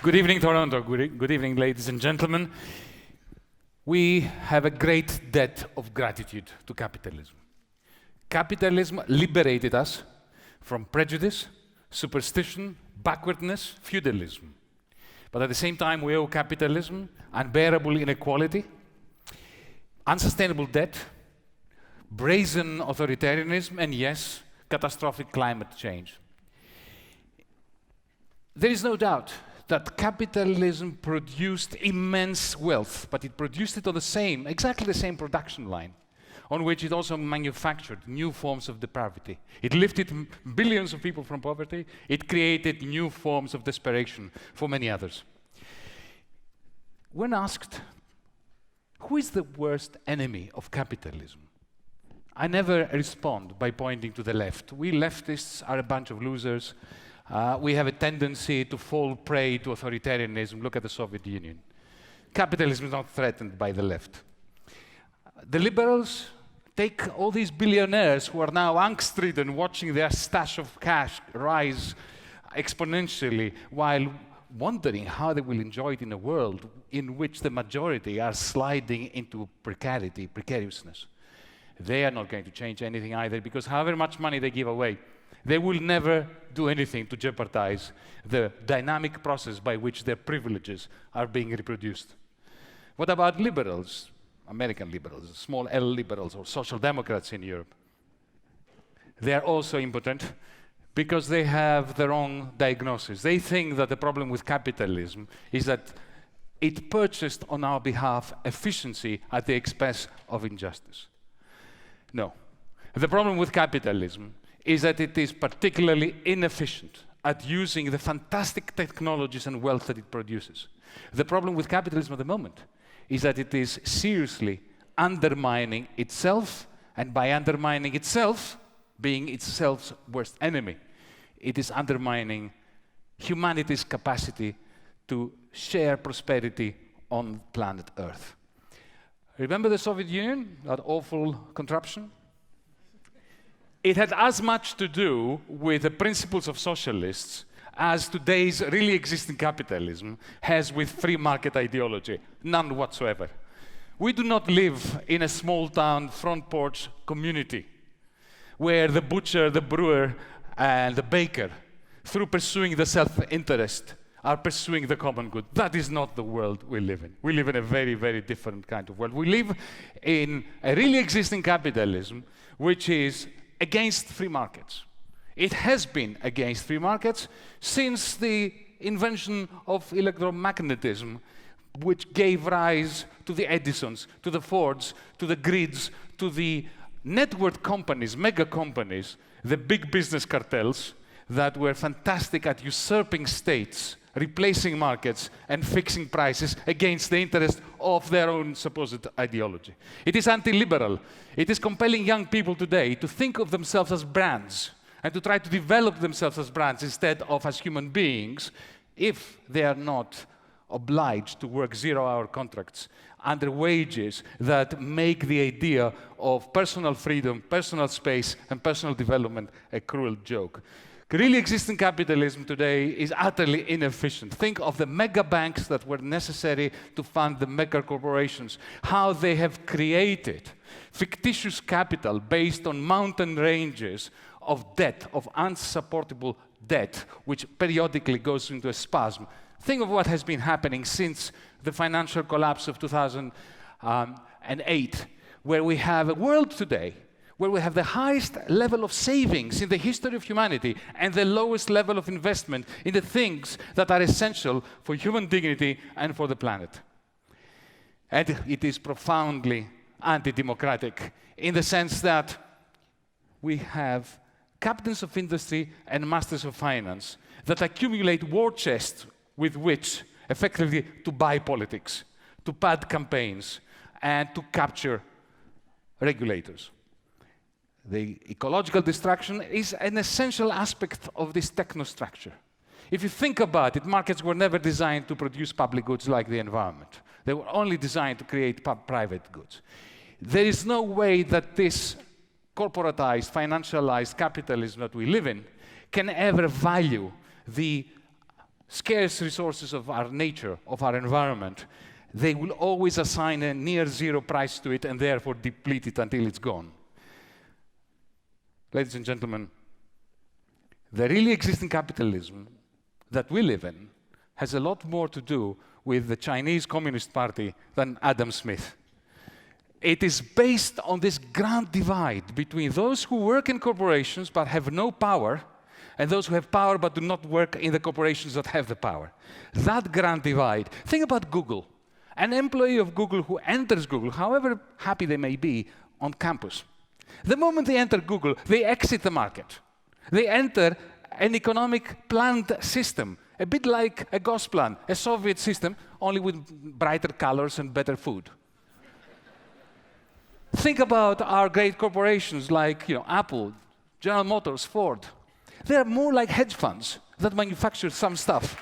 Good evening, Toronto. Good evening, ladies and gentlemen. We have a great debt of gratitude to capitalism. Capitalism liberated us from prejudice, superstition, backwardness, feudalism. But at the same time, we owe capitalism unbearable inequality, unsustainable debt, brazen authoritarianism, and yes, catastrophic climate change. There is no doubt that capitalism produced immense wealth, but it produced it on exactly the same production line, on which it also manufactured new forms of depravity. It lifted billions of people from poverty. It created new forms of desperation for many others. When asked, who is the worst enemy of capitalism? I never respond by pointing to the left. We leftists are a bunch of losers. We have a tendency to fall prey to authoritarianism. Look at the Soviet Union. Capitalism is not threatened by the left. The liberals take all these billionaires who are now angst-ridden, watching their stash of cash rise exponentially while wondering how they will enjoy it in a world in which the majority are sliding into precariousness. They are not going to change anything either, because however much money they give away, they will never do anything to jeopardize the dynamic process by which their privileges are being reproduced. What about liberals, American liberals, small L liberals, or social democrats in Europe? They are also impotent because they have the wrong diagnosis. They think that the problem with capitalism is that it purchased on our behalf efficiency at the expense of injustice. No. The problem with capitalism is that it is particularly inefficient at using the fantastic technologies and wealth that it produces. The problem with capitalism at the moment is that it is seriously undermining itself, and by undermining itself, being itself's worst enemy, it is undermining humanity's capacity to share prosperity on planet Earth. Remember the Soviet Union, that awful contraption? It had as much to do with the principles of socialists as today's really existing capitalism has with free market ideology. None whatsoever. We do not live in a small town front porch community where the butcher, the brewer, and the baker, through pursuing the self-interest, are pursuing the common good. That is not the world we live in. We live in a very, very different kind of world. We live in a really existing capitalism which is against free markets. It has been against free markets since the invention of electromagnetism, which gave rise to the Edisons, to the Fords, to the grids, to the network companies, mega companies, the big business cartels that were fantastic at usurping states, replacing markets, and fixing prices against the interest of their own supposed ideology. It is anti-liberal. It is compelling young people today to think of themselves as brands and to try to develop themselves as brands instead of as human beings, if they are not obliged to work zero-hour contracts under wages that make the idea of personal freedom, personal space, and personal development a cruel joke. Really existing capitalism today is utterly inefficient. Think of the mega banks that were necessary to fund the mega corporations, how they have created fictitious capital based on mountain ranges of debt, of unsupportable debt, which periodically goes into a spasm. Think of what has been happening since the financial collapse of 2008, where we have a world today where we have the highest level of savings in the history of humanity and the lowest level of investment in the things that are essential for human dignity and for the planet. And it is profoundly anti-democratic in the sense that we have captains of industry and masters of finance that accumulate war chests with which effectively to buy politics, to pad campaigns, and to capture regulators. The ecological destruction is an essential aspect of this technostructure. If you think about it, markets were never designed to produce public goods like the environment. They were only designed to create private goods. There is no way that this corporatized, financialized capitalism that we live in can ever value the scarce resources of our nature, of our environment, they will always assign a near zero price to it and therefore deplete it until it's gone. Ladies and gentlemen, the really existing capitalism that we live in has a lot more to do with the Chinese Communist Party than Adam Smith. It is based on this grand divide between those who work in corporations but have no power and those who have power but do not work in the corporations that have the power. That grand divide. Think about Google. An employee of Google who enters Google, however happy they may be, on campus. The moment they enter Google, they exit the market. They enter an economic planned system, a bit like a Gosplan, a Soviet system, only with brighter colors and better food. Think about our great corporations like Apple, General Motors, Ford. They are more like hedge funds that manufacture some stuff.